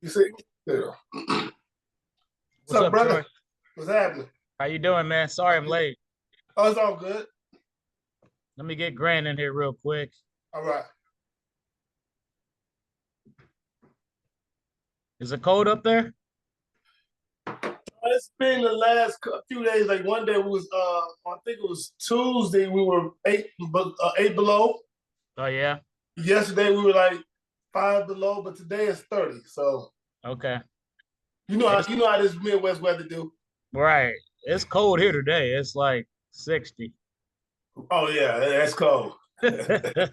You see? Yeah. What's What's up, up, brother? Troy? What's happening? How you doing, man? Sorry I'm late. Oh, it's all good. Let me get Grant in here real quick. All right. Is it cold up there? It's been the last few days. Like one day was, I think it was Tuesday. We were eight below. Oh yeah. Yesterday we were like five below, but today it's 30. So Okay. you know how this Midwest weather do. Right. It's cold here today. It's like 60. Oh yeah, that's cold. Yeah,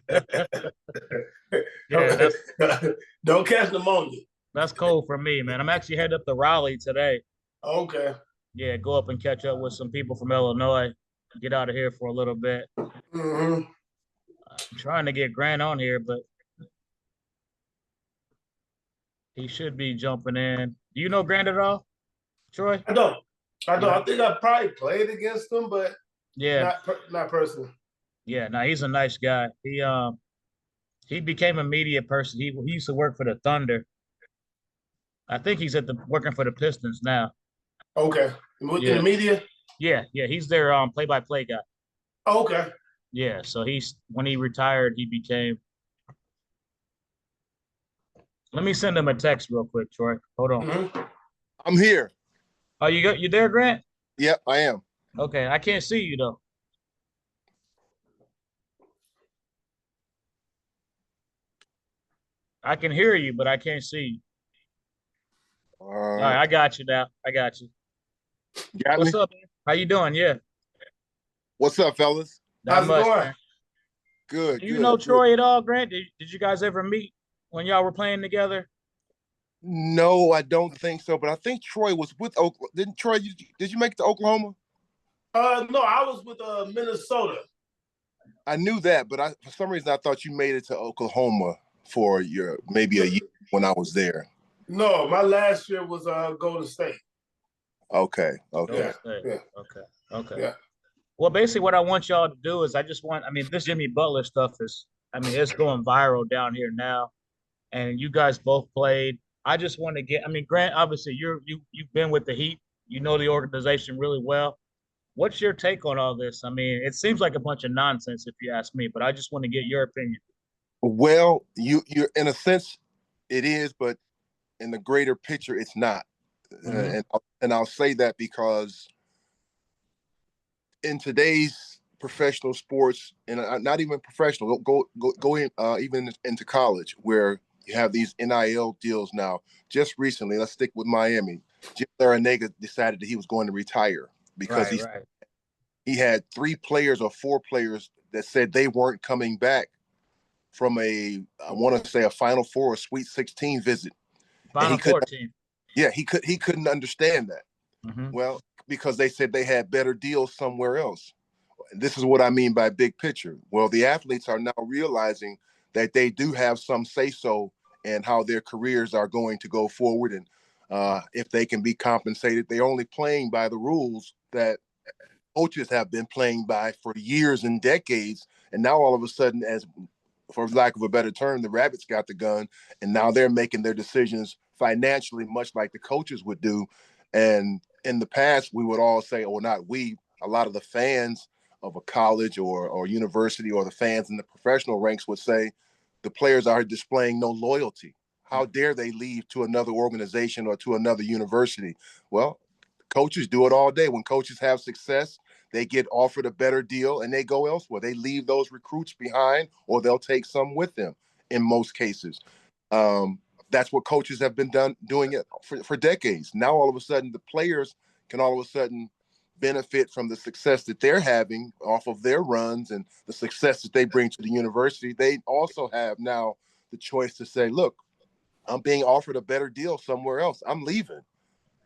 Don't catch pneumonia. that's cold for me, man. I'm actually headed up to Raleigh today. Okay. Yeah, go up and catch up with some people from Illinois. Get out of here for a little bit. Mm-hmm. I'm trying to get Grant on here, but he should be jumping in. Do you know Grant at all, Troy? I don't. I You don't. know? I think I probably played against them, but Yeah, not personally. yeah. No, he's a nice guy. He became a media person. He used to work for the Thunder. I think he's at the working for the Pistons now. Okay. In the Yeah, media? yeah. He's their play-by-play guy. Oh, okay. Yeah, so he's when he retired, he became. Let me send him a text real quick, Troy. Hold on. Mm-hmm. I'm here. Oh, you there, Grant? Yep, I am. Okay, I can't see you though. I can hear you, but I can't see you. All right, Uh, I got you now. I got you. got What's me? up, man? How you doing? Yeah, What's up, fellas? not How's it much, going? man. Good, Do you know good, good. Troy at all, Grant? Did you guys ever meet when y'all were playing together? No, I don't think so. But I think Troy was with Oklahoma. Didn't Troy? Did you make it to Oklahoma? No, I was with Minnesota. I knew that, but for some reason I thought you made it to Oklahoma for your maybe a year when I was there. No, my last year was Golden State. Okay, Golden okay. Yeah, State. yeah, Okay, okay. yeah. Well, basically, what I want y'all to do is I mean, this Jimmy Butler stuff it's going viral down here now, and you guys both played. I just want to I mean, Grant, obviously, you've been with the Heat, you know the organization really well. What's your take on all this? I mean, it seems like a bunch of nonsense if you ask me, but I just want to get your opinion. Well, you're in a sense it is, but in the greater picture, it's not. Mm-hmm. And I'll say that because in today's professional sports, and not even professional, go in, even into college, where you have these NIL deals now. Just recently, let's stick with Miami. Jim Larinaga decided that he was going to retire because Right, right. he had 3 players or 4 players that said they weren't coming back from I want to say a Final Four or Sweet 16 visit, and Final 14. he couldn't understand that. Mm-hmm. Well, because they said they had better deals somewhere else. This is what I mean by big picture. Well, the athletes are now realizing that they do have some say so in how their careers are going to go forward, and if they can be compensated. They're only playing by the rules that coaches have been playing by for years and decades, and now all of a sudden, as for lack of a better term, the rabbits got the gun, and now they're making their decisions financially, much like the coaches would do. And in the past, we would all say, or not we, a lot of the fans of a college or university, or the fans in the professional ranks would say the players are displaying no loyalty. How dare they leave to another organization or to another university? Well, coaches do it all day. When coaches have success, they get offered a better deal and they go elsewhere. They leave those recruits behind, or they'll take some with them in most cases. That's what coaches have been doing it for decades. Now, all of a sudden, the players can all of a sudden benefit from the success that they're having off of their runs and the success that they bring to the university. They also have now the choice to say, look, I'm being offered a better deal somewhere else. I'm leaving.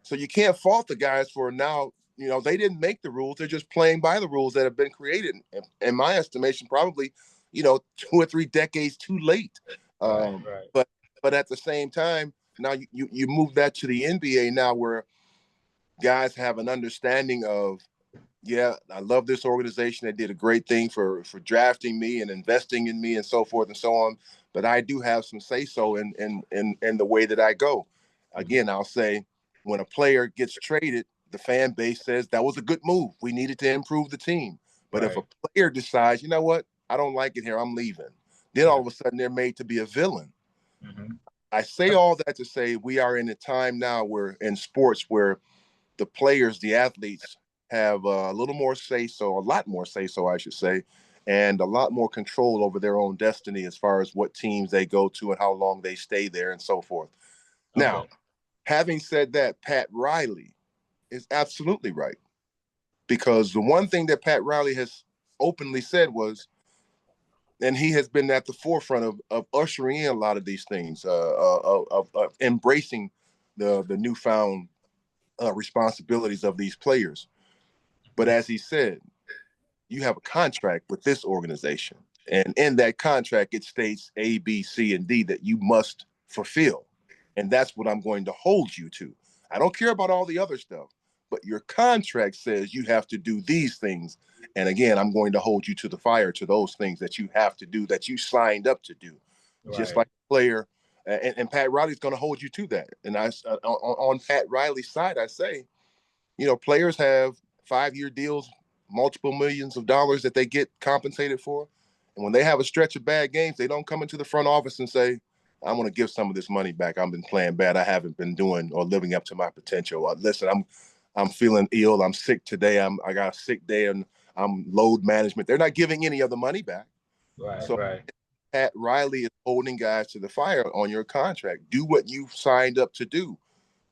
So you can't fault the guys for now. They didn't make the rules. They're just playing by the rules that have been created. In my estimation, probably, 2 or 3 decades too late. Right, right. But at the same time, now you move that to the NBA now, where guys have an understanding of, yeah, I love this organization. They did a great thing for drafting me and investing in me and so forth and so on. But I do have some say so in the way that I go. Again, I'll say when a player gets traded, the fan base says that was a good move. We needed to improve the team. But if a player decides, you know what, I don't like it here, I'm leaving, then all of a sudden they're made to be a villain. I say all that to say we are in a time now where in sports where the players, the athletes have a little more say-so, a lot more say-so, I should say, and a lot more control over their own destiny as far as what teams they go to and how long they stay there and so forth. Now, having said that, Pat Riley is absolutely right, because the one thing that Pat Riley has openly said was, and he has been at the forefront of ushering in a lot of these things, of embracing the newfound responsibilities of these players. But as he said, you have a contract with this organization, and in that contract, it states A, B, C, and D that you must fulfill. And that's what I'm going to hold you to. I don't care about all the other stuff, but your contract says you have to do these things. And again, I'm going to hold you to the fire to those things that you have to do, that you signed up to do. Just like a player, and Pat Riley's going to hold you to that. And on Pat Riley's side, I say, players have 5-year deals, multiple millions of dollars that they get compensated for. And when they have a stretch of bad games, they don't come into the front office and say, I want to give some of this money back. I've been playing bad. I haven't been doing or living up to my potential. Listen, I'm feeling ill. I'm sick today. I got a sick day and I'm load management. They're not giving any of the money back. Pat Riley is holding guys to the fire on your contract. Do what you've signed up to do.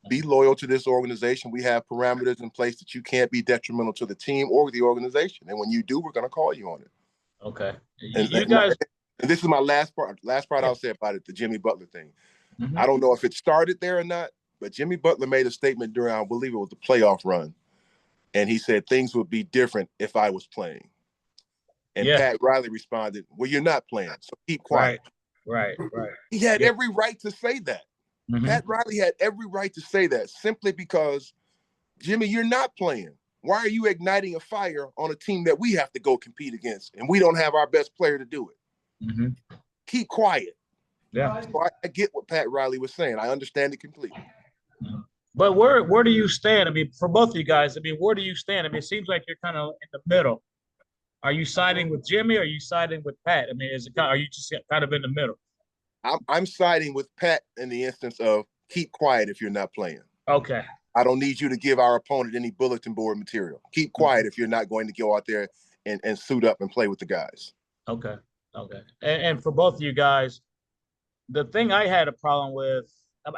Be loyal to this organization. We have parameters in place that you can't be detrimental to the team or the organization. And when you do, we're going to call you on it. Okay. And this is my last part. I'll say about it, the Jimmy Butler thing. I don't know if it started there or not, but Jimmy Butler made a statement during, I believe it was the playoff run. And he said things would be different if I was playing. And Pat Riley responded, well, you're not playing, so keep quiet. Right. He had every right to say that. Pat Riley had every right to say that simply because, Jimmy, you're not playing. Why are you igniting a fire on a team that we have to go compete against and we don't have our best player to do it? Keep quiet. So I get what Pat Riley was saying. I understand it completely. But where do you stand? I mean, for both of you guys, I mean, where do you stand? I mean, it seems like you're kind of in the middle. Are you siding with Jimmy or are you siding with Pat? I mean, are you just kind of in the middle? I'm siding with Pat in the instance of keep quiet if you're not playing. Okay. I don't need you to give our opponent any bulletin board material. Keep quiet if you're not going to go out there and suit up and play with the guys. Okay. And for both of you guys, the thing I had a problem with,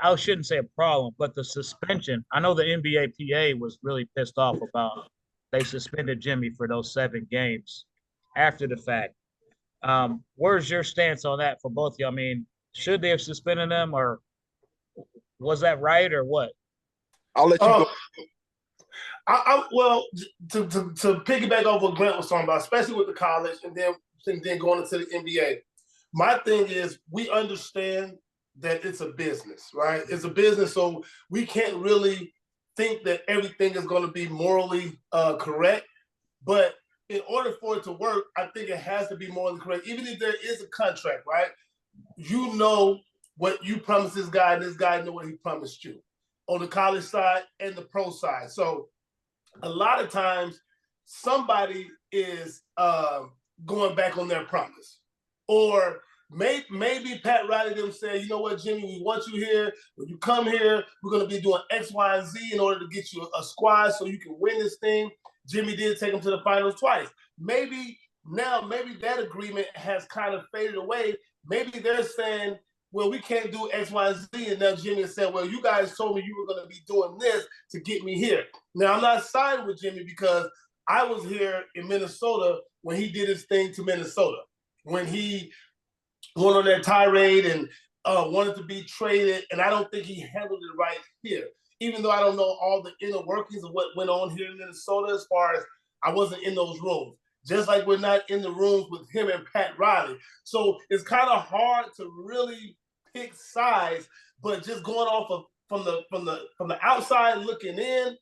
I shouldn't say a problem, but the suspension. I know the NBA PA was really pissed off about they suspended Jimmy for those 7 games after the fact. Where's your stance on that for both of you? I mean, should they have suspended them, or was that right, or what? I'll let you go. Well, to piggyback off what Grant was talking about, especially with the college and then going into the NBA, my thing is we understand that it's a business, right? It's a business, so we can't really think that everything is going to be morally correct. But in order for it to work, I think it has to be morally correct. Even if there is a contract, right? You know what you promised this guy, and this guy know what he promised you on the college side and the pro side. So a lot of times somebody is going back on their promise. Or maybe Pat Riley them say, you know what, Jimmy, we want you here. When you come here, we're going to be doing X, Y, and Z in order to get you a squad so you can win this thing. Jimmy did take him to the finals twice. Maybe that agreement has kind of faded away. Maybe they're saying, well, we can't do X, Y, and Z. And now Jimmy said, well, you guys told me you were going to be doing this to get me here. Now, I'm not siding with Jimmy because I was here in Minnesota when he did his thing to Minnesota, when he went on that tirade and wanted to be traded. And I don't think he handled it right here, even though I don't know all the inner workings of what went on here in Minnesota as far as I wasn't in those rooms. Just like we're not in the rooms with him and Pat Riley. So it's kind of hard to really pick sides, but just going off of from the outside looking in,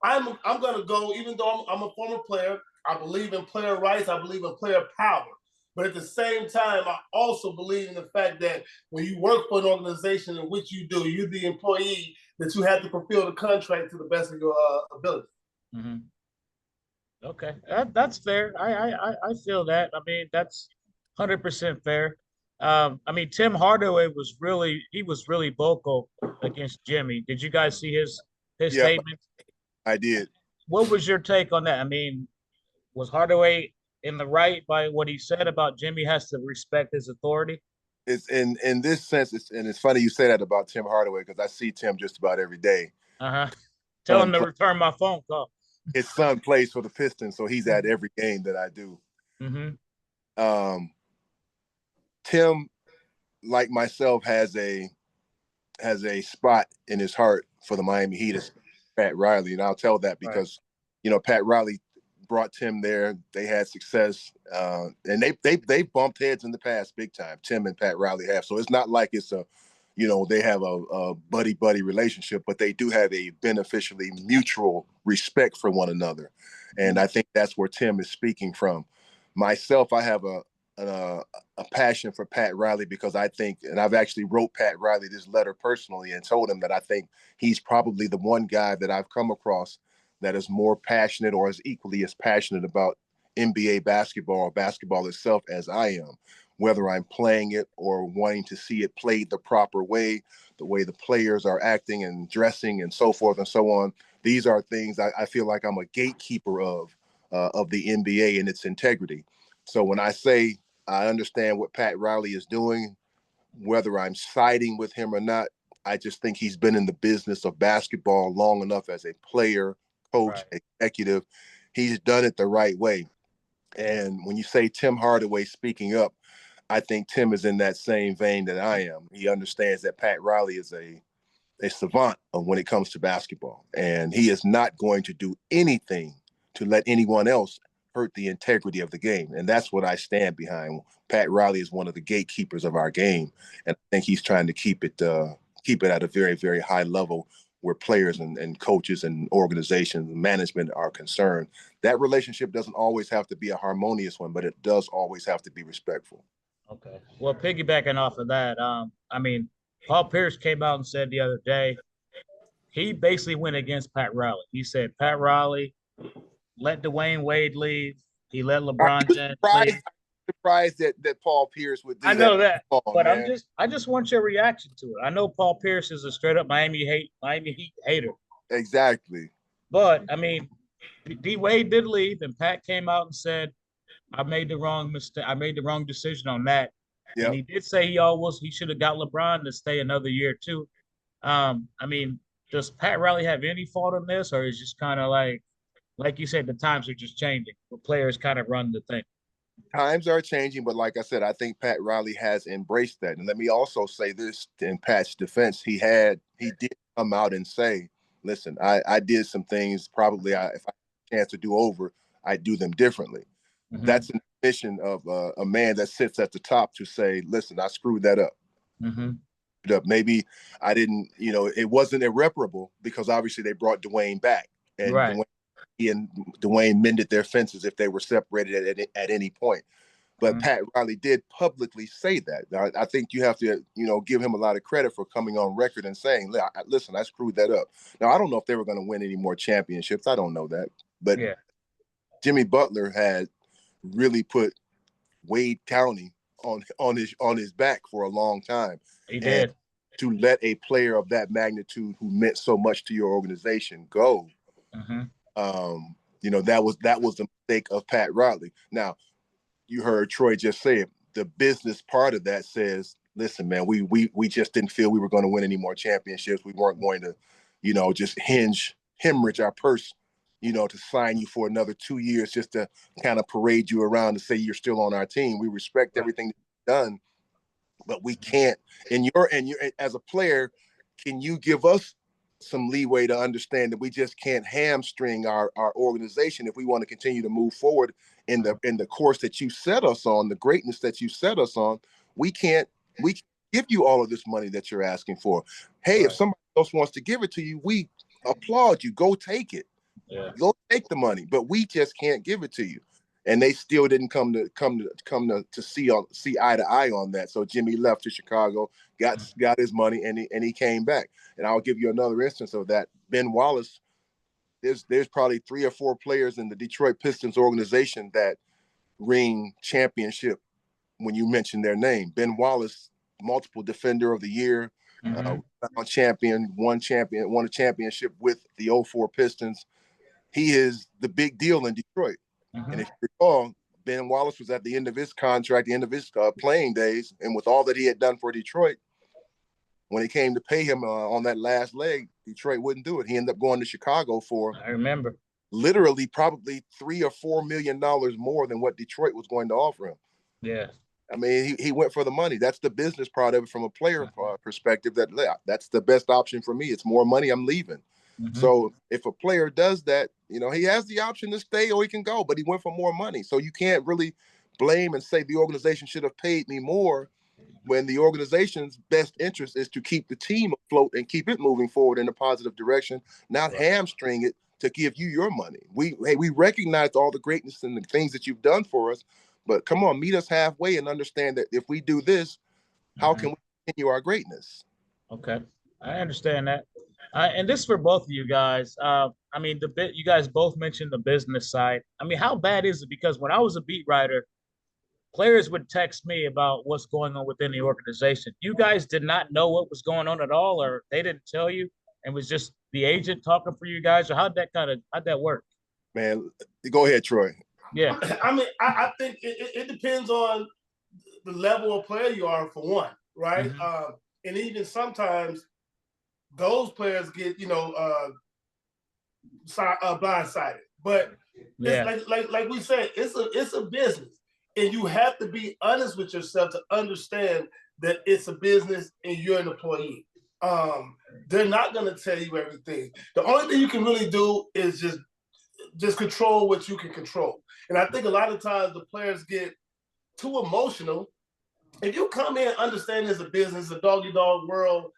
I'm gonna go, even though I'm a former player, I believe in player rights, I believe in player power. But at the same time, I also believe in the fact that when you work for an organization in which you do, you're the employee, that you have to fulfill the contract to the best of your ability. Mm-hmm. Okay, that's fair. I feel that. I mean, that's 100% fair. I mean, Tim Hardaway was really vocal against Jimmy. Did you guys see his Yeah, statement? I did. What was your take on that? I mean, was Hardaway in the right by what he said about Jimmy has to respect his authority? It's in this sense, it's funny you say that about Tim Hardaway because I see Tim just about every day. Uh-huh. Tell him Son, to return my phone call. his son plays for the Pistons, so he's at every game that I do. Mm-hmm. Um, Tim, like myself, has a spot in his heart for the Miami Heat. It's Pat Riley, and I'll tell that Right. because Pat Riley brought Tim there. They had success, and they bumped heads in the past big time. Tim and Pat Riley have, so it's not like it's a they have a buddy relationship, but they do have a beneficially mutual respect for one another, and I think that's where Tim is speaking from. Myself, I have a passion for Pat Riley because I think, and I've actually wrote Pat Riley this letter personally and told him that I think he's probably the one guy that I've come across that is more passionate or is equally as passionate about NBA basketball or basketball itself as I am, whether I'm playing it or wanting to see it played the proper way, the way the players are acting and dressing and so forth and so on. These are things I feel like I'm a gatekeeper of the NBA and its integrity. So when I say I understand what Pat Riley is doing, whether I'm siding with him or not, I just think he's been in the business of basketball long enough as a player, coach, Right. executive. He's done it the right way. And when you say Tim Hardaway speaking up, I think Tim is in that same vein that I am. He understands that Pat Riley is a savant when it comes to basketball, and he is not going to do anything to let anyone else hurt the integrity of the game. And that's what I stand behind. Pat Riley is one of the gatekeepers of our game, and I think he's trying to keep it at a very, very high level where players and coaches and organizations and management are concerned. That relationship doesn't always have to be a harmonious one, but it does always have to be respectful. Okay. Well, piggybacking off of that, I mean, Paul Pierce came out and said the other day he basically went against Pat Riley. He said Pat Riley let Dwayne Wade leave. He let Are LeBron you James surprised, leave. that Paul Pierce would I do that? know that, Come on, but man. I just want your reaction to it. I know Paul Pierce is a straight up Miami Heat hater, Exactly. but I mean, D Wade did leave, and Pat came out and said, "I made the wrong mistake. I made the wrong decision on that." And Yep. he did say he should have got LeBron to stay another year too. I mean, does Pat Riley have any fault in this, or is just kind of like you said, the times are just changing. The players kind of run the thing. Times are changing, but like I said, I think Pat Riley has embraced that. And let me also say this in Pat's defense: he did come out and say, "Listen, I did some things. Probably, if I had a chance to do over, I'd do them differently." Mm-hmm. That's an admission of a man that sits at the top to say, "Listen, I screwed that up. Mm-hmm. Maybe I didn't. It wasn't irreparable because obviously they brought Dwayne back, and Right. Dwayne mended their fences if they were separated at any point." But Mm-hmm. Pat Riley did publicly say that. I think you have to, give him a lot of credit for coming on record and saying, "Listen, I screwed that up." Now, I don't know if they were going to win any more championships. I don't know that. But Yeah, Jimmy Butler had really put Wade County on his back for a long time, he and did. to let a player of that magnitude who meant so much to your organization go, Mm-hmm. that was the mistake of Pat Riley. Now, you heard Troy just say it. The business part of that says, listen, man, we just didn't feel we were going to win any more championships. We weren't going to, just hemorrhage our purse, to sign you for another 2 years just to kind of parade you around to say you're still on our team. We respect Right. everything you've done, but we can't. And you're as a player, can you give us some leeway to understand that we just can't hamstring our organization if we want to continue to move forward in the course that you set us on, the greatness that you set us on? We can't give you all of this money that you're asking for. Hey, if Right. somebody else wants to give it to you, we applaud you. Go take it. Yeah. Go take the money, but we just can't give it to you. and they still didn't come to see eye to eye on that. So Jimmy left to Chicago, got his money, and he came back. And I'll give you another instance of that. Ben Wallace, there's probably 3 or 4 players in the Detroit Pistons organization that ring championship when you mention their name. Ben Wallace, multiple defender of the year, champion, won a championship with the '04 Pistons. He is the big deal in Detroit. And if you recall, Ben Wallace was at the end of his contract, the end of his playing days, and with all that he had done for Detroit, when it came to pay him on that last leg, Detroit wouldn't do it. He ended up going to Chicago for, I remember, literally probably $3 or $4 million more than what Detroit was going to offer him. Yeah. I mean, he went for the money. That's the business part of it from a player perspective. That's the best option for me. It's more money. I'm leaving. So if a player does that, he has the option to stay or he can go, but he went for more money. So you can't really blame and say the organization should have paid me more when the organization's best interest is to keep the team afloat and keep it moving forward in a positive direction, not hamstring it to give you your money. We recognize all the greatness and the things that you've done for us, but come on, meet us halfway and understand that if we do this, how can we continue our greatness? Okay, I understand that. And this is for both of you guys. I mean, you guys both mentioned the business side. I mean, how bad is it? Because when I was a beat writer, players would text me about what's going on within the organization. You guys did not know what was going on at all, or they didn't tell you, and was just the agent talking for you guys, or how'd that work? Man, go ahead, Troy. Yeah. I mean, I think it depends on the level of player you are, for one, right? And even sometimes those players get, blindsided. But it's like we said, it's a business, and you have to be honest with yourself to understand that it's a business and you're an employee. They're not going to tell you everything. The only thing you can really do is just control what you can control. And I think a lot of times the players get too emotional. If you come in understanding it's a business, a dog-eat-dog world,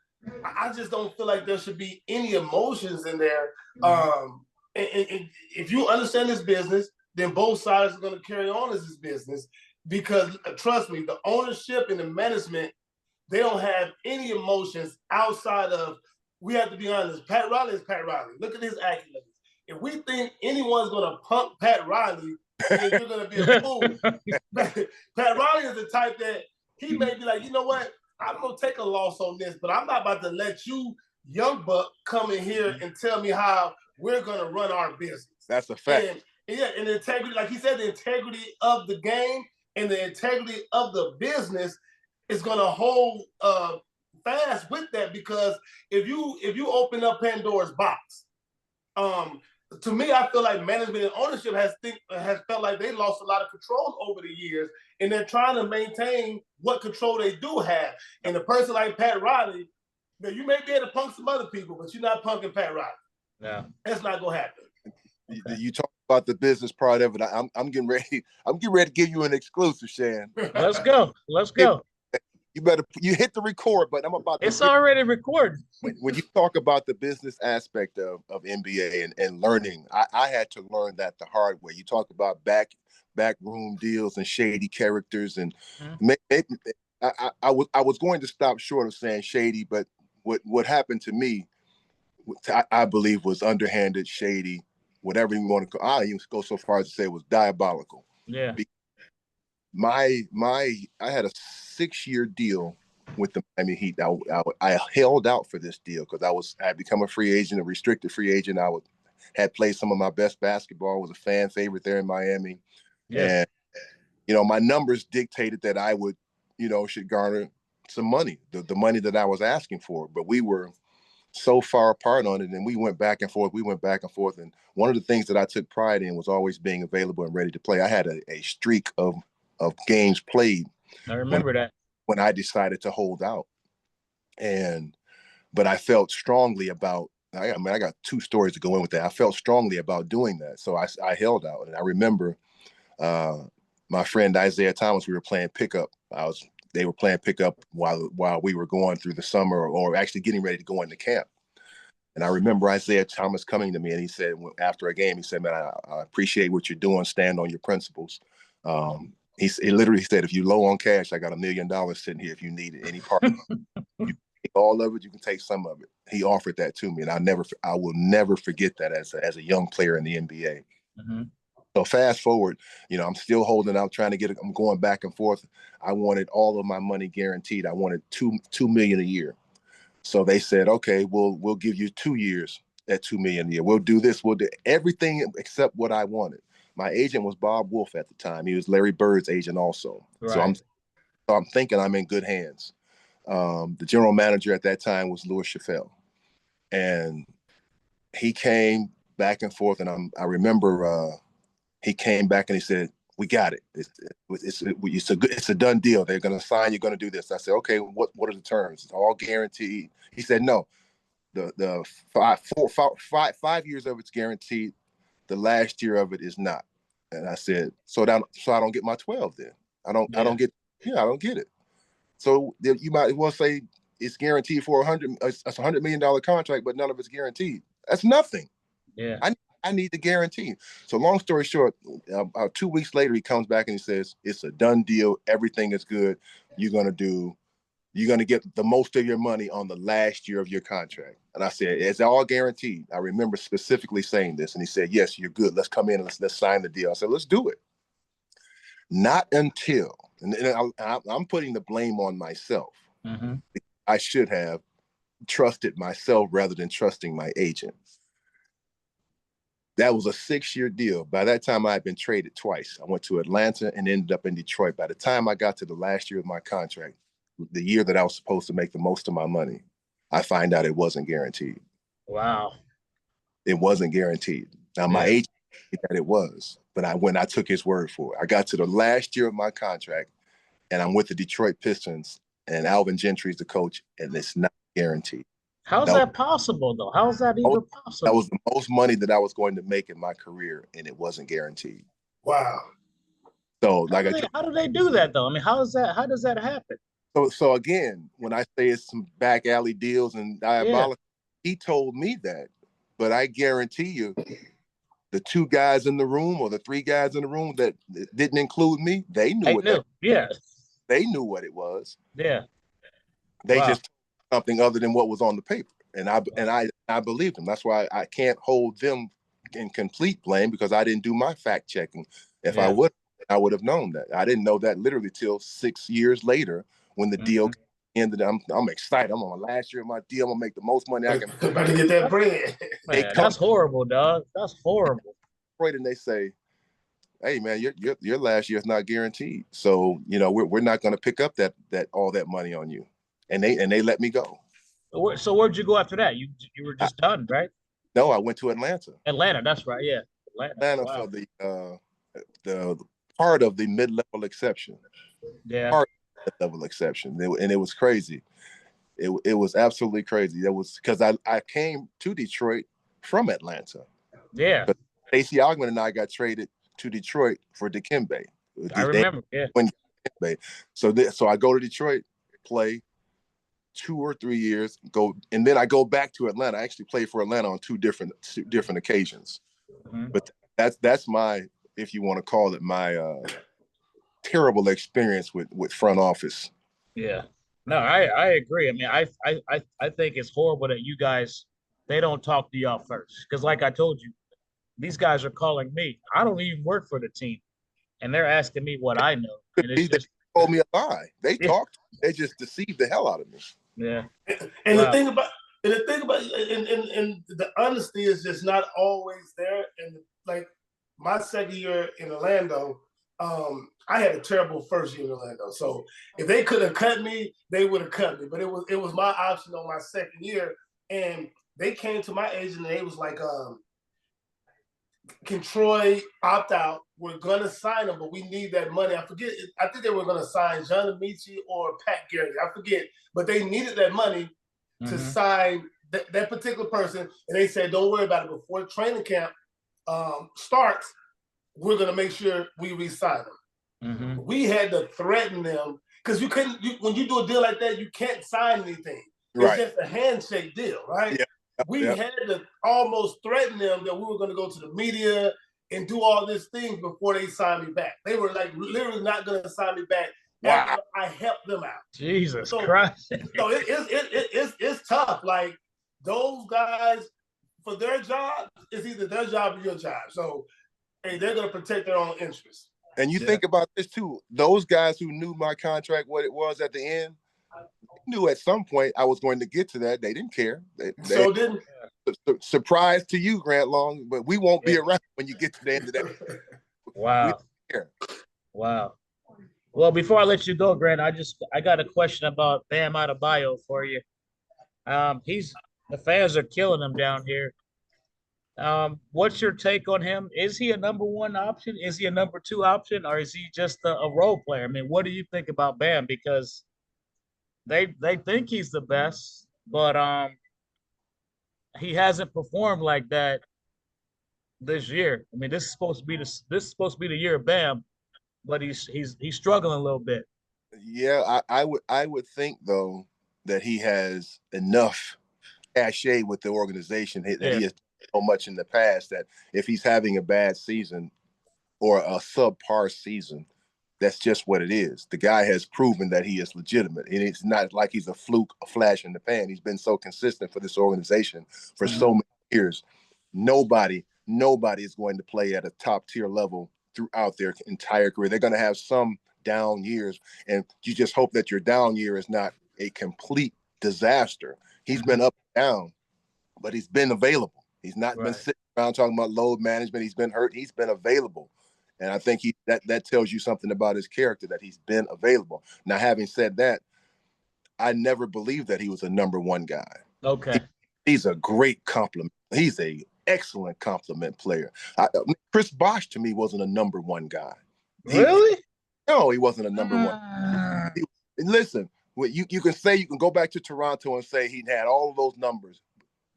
I just don't feel like there should be any emotions in there. And if you understand this business, then both sides are going to carry on as this business, because trust me, the ownership and the management, they don't have any emotions outside of, we have to be honest, Pat Riley is Pat Riley. Look at his accolades. If we think anyone's going to pump Pat Riley, then you're going to be a fool. Pat Riley is the type that he may be like, you know what? I'm going to take a loss on this, but I'm not about to let you, young buck, come in here and tell me how we're going to run our business. That's a fact. And the integrity, like he said, the integrity of the game and the integrity of the business is going to hold fast with that, because if you open up Pandora's box, to me, I feel like management and ownership has felt like they lost a lot of control over the years, and they're trying to maintain what control they do have. And a person like Pat Riley, you may be able to punk some other people, but you're not punking Pat Riley. Yeah, that's not gonna happen. Okay. You talk about the business part of it. I'm getting ready. I'm getting ready to give you an exclusive, Shan. Let's go. You hit the record, but I'm about to. It's already recorded. When you talk about the business aspect of NBA and learning, I had to learn that the hard way. You talk about backroom deals and shady characters, and maybe I was going to stop short of saying shady, but what happened to me, I believe, was underhanded, shady, whatever you want to call. I even go so far as to say it was diabolical. Yeah. I had a 6-year deal with the Miami Heat. I held out for this deal because I had become a free agent, a restricted free agent. Had played some of my best basketball, was a fan favorite there in Miami. Yeah. And, my numbers dictated that I would, should garner some money, the money that I was asking for. But we were so far apart on it, and we went back and forth. And one of the things that I took pride in was always being available and ready to play. I had a streak of games played. I remember that. When I decided to hold out. But I felt strongly about, I got 2 stories to go in with that. I felt strongly about doing that. So I held out. And I remember my friend Isaiah Thomas, we were playing pickup. They were playing pickup while we were going through the summer, or actually getting ready to go into camp. And I remember Isaiah Thomas coming to me and he said, after a game, he said, man, I appreciate what you're doing. Stand on your principles. He literally said, if you're low on cash, I got $1 million sitting here if you need it. Any part, you take all of it, you can take some of it. He offered that to me, and I will never forget that as a young player in the NBA. Mm-hmm. So fast forward, I'm still holding out, trying to get it. I'm going back and forth. I wanted all of my money guaranteed. I wanted $2 million a year. So they said, okay, we'll give you 2 years at $2 million a year. We'll do this. We'll do everything except what I wanted. My agent was Bob Wolf at the time. He was Larry Bird's agent also. Right. So I'm thinking I'm in good hands. The general manager at that time was Louis Chaffel. And he came back and forth. And I remember he came back and he said, we got it. It's a done deal. They're going to sign. You're going to do this. I said, okay, what are the terms? It's all guaranteed. He said, no, the 5 years of it's guaranteed. The last year of it is not. And I said, so I don't get my 12 then. I don't get it. So you might as well say it's guaranteed for $100 million contract, but none of it's guaranteed. That's nothing. Yeah. I need the guarantee. So long story short, 2 weeks later, he comes back and he says, it's a done deal. Everything is good. You're going to get the most of your money on the last year of your contract. And I said, it's all guaranteed. I remember specifically saying this. And he said, yes, you're good. Let's come in and let's sign the deal. I said, let's do it. Not until, and I'm putting the blame on myself. Mm-hmm. I should have trusted myself rather than trusting my agent. That was a 6-year deal. By that time, I had been traded twice. I went to Atlanta and ended up in Detroit. By the time I got to the last year of my contract, the year that I was supposed to make the most of my money, I find out it wasn't guaranteed. Wow. It wasn't guaranteed. Now, my agent said that it was, but when I took his word for it, I got to the last year of my contract, and I'm with the Detroit Pistons, and Alvin Gentry is the coach, and it's not guaranteed. How's that possible, though? How's that even possible? That was the most money that I was going to make in my career, and it wasn't guaranteed. Wow. So, how do they do that, though? I mean, how does that happen? So again, when I say it's some back alley deals and diabolical, he told me that, but I guarantee you, the 2 guys in the room or the 3 guys in the room that didn't include me, they knew they knew what it was. Yeah. They just something other than what was on the paper. And I believed them. That's why I can't hold them in complete blame, because I didn't do my fact checking. If I would have known that. I didn't know that literally till 6 years later when the deal ended. I'm excited. I'm on the last year of my deal. I'm gonna make the most money I can. About to get that bread. Man, that's horrible, dog. That's horrible. And they say, hey man, your last year is not guaranteed. So we're not going to pick up that all that money on you. And they let me go. So where'd you go after that? You were just done, right? No, I went to Atlanta. Atlanta, that's right. Yeah, Atlanta for the part of the mid-level exception. Yeah, part of the mid-level exception, and it was crazy. It was absolutely crazy. That was because I came to Detroit from Atlanta. Yeah, but Stacey Augmon and I got traded to Detroit for Dikembe. I remember. Yeah. So I go to Detroit, play 2 or 3 years, and then I go back to Atlanta. I actually played for Atlanta on two different occasions. Mm-hmm. But that's my, if you want to call it, my terrible experience with front office. Yeah. No, I agree. I mean, I think it's horrible that you guys, they don't talk to y'all first. Because like I told you, these guys are calling me. I don't even work for the team. And they're asking me what I know. And it's they told me a lie. They talked. They just deceived the hell out of me. Yeah. And the thing about and the honesty is just not always there. And like my second year in Orlando, I had a terrible first year in Orlando. So if they could have cut me, they would have cut me. But it was my option on my second year. And they came to my agent and they was like, can Troy opt out? We're gonna sign him, but we need that money. I forget. I think they were gonna sign John Amici or Pat Garrett. I forget, but they needed that money to sign that particular person. And they said, "Don't worry about it. Before training camp starts, we're gonna make sure we re-sign him." Mm-hmm. We had to threaten them because you couldn't. When you do a deal like that, you can't sign anything. It's just a handshake deal, right? Yeah. we had to almost threaten them that we were going to go to the media and do all these things before they signed me back. They were like literally not going to sign me back after I helped them out. Jesus Christ. So it's tough. Like those guys, for their job, it's either their job or your job. So, hey, they're going to protect their own interests. And you think about this too. Those guys who knew my contract, what it was at the end, knew at some point I was going to get to that. They didn't care. They didn't. Surprise to you, Grant Long, but we won't be around when you get to the end of that. Wow. Wow. Well, before I let you go, Grant, I got a question about Bam Adebayo for you. The fans are killing him down here. What's your take on him? Is he a number one option? Is he a number two option? Or is he just a role player? I mean, what do you think about Bam? Because they think he's the best, but he hasn't performed like that this year. I mean, this is supposed to be the year of Bam, but he's struggling a little bit. Yeah, I would think though that he has enough cachet with the organization that he has so much in the past that if he's having a bad season or a subpar season, that's just what it is. The guy has proven that he is legitimate, and it's not like he's a fluke, a flash in the pan. He's been so consistent for this organization for so many years. Nobody is going to play at a top tier level throughout their entire career. They're going to have some down years, and you just hope that your down year is not a complete disaster. He's been up and down, but he's been available. He's not been sitting around talking about load management. He's been hurt. He's been available. And I think that tells you something about his character, that he's been available. Now, having said that, I never believed that he was a number one guy. Okay. He's a great compliment. He's a excellent compliment player. Chris Bosh to me wasn't a number one guy. Really? No, he wasn't a number one. Listen, you can go back to Toronto and say he had all of those numbers.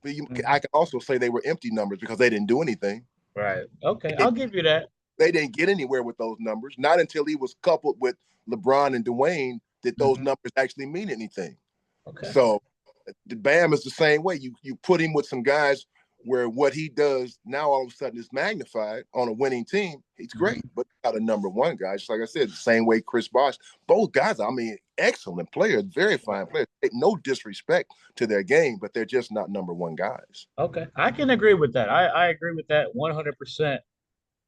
But I can also say they were empty numbers because they didn't do anything. Right. Okay, I'll give you that. They didn't get anywhere with those numbers. Not until he was coupled with LeBron and Dwayne did those numbers actually mean anything. Okay. So Bam is the same way. You put him with some guys where what he does now all of a sudden is magnified on a winning team. He's great, but not a number one guy. Just like I said, the same way Chris Bosh. Both guys, I mean, excellent players, very fine players. No disrespect to their game, but they're just not number one guys. Okay, I can agree with that. I agree with that 100%.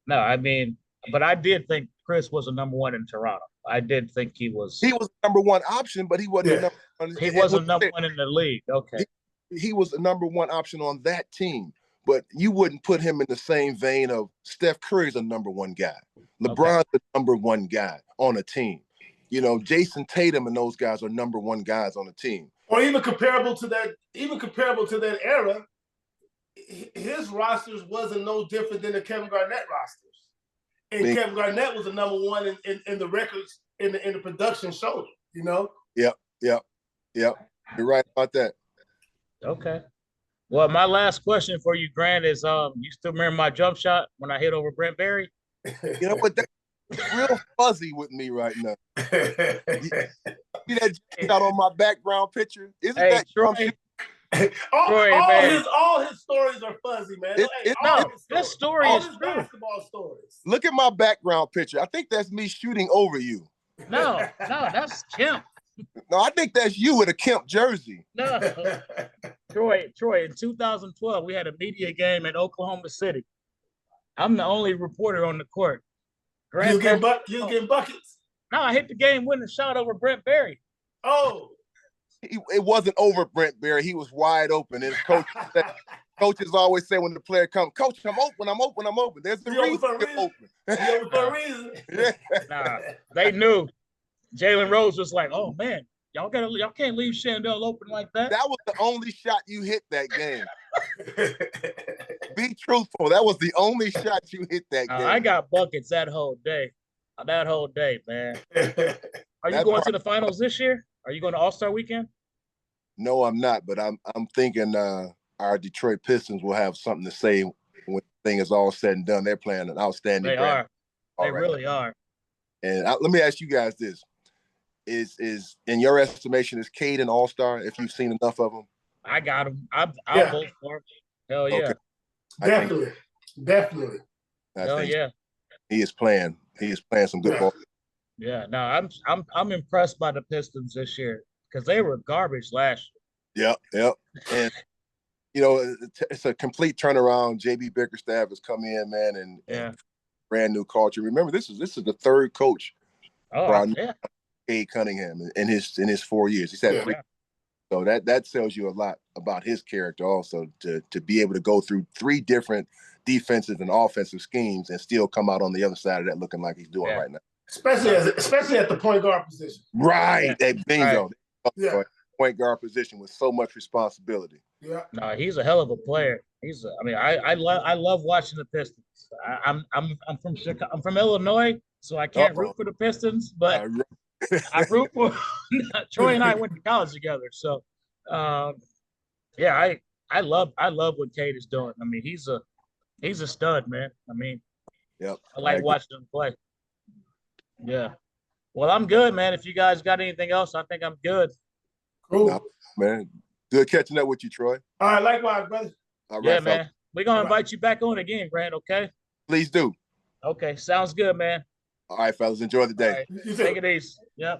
No, I mean, but I did think Chris was a number one in Toronto. I did think he was. He was the number one option, but he wasn't the number one. He wasn't number one in the league. Okay. He was the number one option on that team, but you wouldn't put him in the same vein of Steph Curry's a number one guy. LeBron's the number one guy on a team. You know, Jason Tatum and those guys are number one guys on a team. Or even comparable to that era, his rosters wasn't no different than the Kevin Garnett rosters. And Kevin Garnett was the number one in the records in the production showed it, you know? Yep. You're right about that. Okay. Well, my last question for you, Grant, is you still remember my jump shot when I hit over Brent Barry? You know what? That's real fuzzy with me right now. See that shot on my background picture? Isn't that Troy? all his stories are fuzzy, man. This story is true. Basketball stories. Look at my background picture. I think that's me shooting over you. No, that's Kemp. No, I think that's you with a Kemp jersey. No, Troy. In 2012, we had a media game in Oklahoma City. I'm the only reporter on the court. You getting buckets? No, I hit the game-winning shot over Brent Barry. Oh. It wasn't over Brent Barry. He was wide open. And coaches always say when the player comes, Coach, I'm open. There's the reason you're open. You're for a reason. Nah, they knew. Jalen Rose was like, "Oh man, y'all can't leave Shandell open like that." That was the only shot you hit that game. Be truthful. That was the only shot you hit that game. I got buckets that whole day. That whole day, man. Are you going to the finals this year? Are you going to All-Star Weekend? No, I'm not. But I'm thinking our Detroit Pistons will have something to say when the thing is all said and done. They're playing an outstanding. They really are. And let me ask you guys this. Is in your estimation, is Cade an all-star if you've seen enough of him? I got him. I'll Yeah. vote for him. Hell yeah. Okay. Definitely. Definitely. I Hell think yeah. he is playing. He is playing some good Yeah. ball. Yeah. No, I'm impressed by the Pistons this year because they were garbage last Yep. And it's a complete turnaround. JB Bickerstaff has come in, man, and year. brand new culture. Remember, this is the third coach Yeah. for Oh, our yeah. Cade Cunningham in his 4 years. He's had Yeah. 3. So that tells you a lot about his character also to be able to go through 3 different defensive and offensive schemes and still come out on the other side of that looking like he's doing right now. Especially at the point guard position. Right. Yeah. Bingo. Yeah. Point guard position with so much responsibility. Yeah. No, he's a hell of a player. I love watching the Pistons. I'm from Chicago. I'm from Illinois, so I can't root for the Pistons, but I root for Troy and I went to college together. So yeah, I love what Cade is doing. I mean, he's a stud, man. I mean, Yep. I like watching him play. Yeah. Well, I'm good, man. If you guys got anything else, I think I'm good. Cool. No, man. Good catching up with you, Troy. All right, likewise, brother. All right, Yeah, fellas. man. We're gonna invite you back on again, Grant, okay? Please do. Okay, sounds good, man. All right, fellas. Enjoy the day. All right. Take it easy. Yep.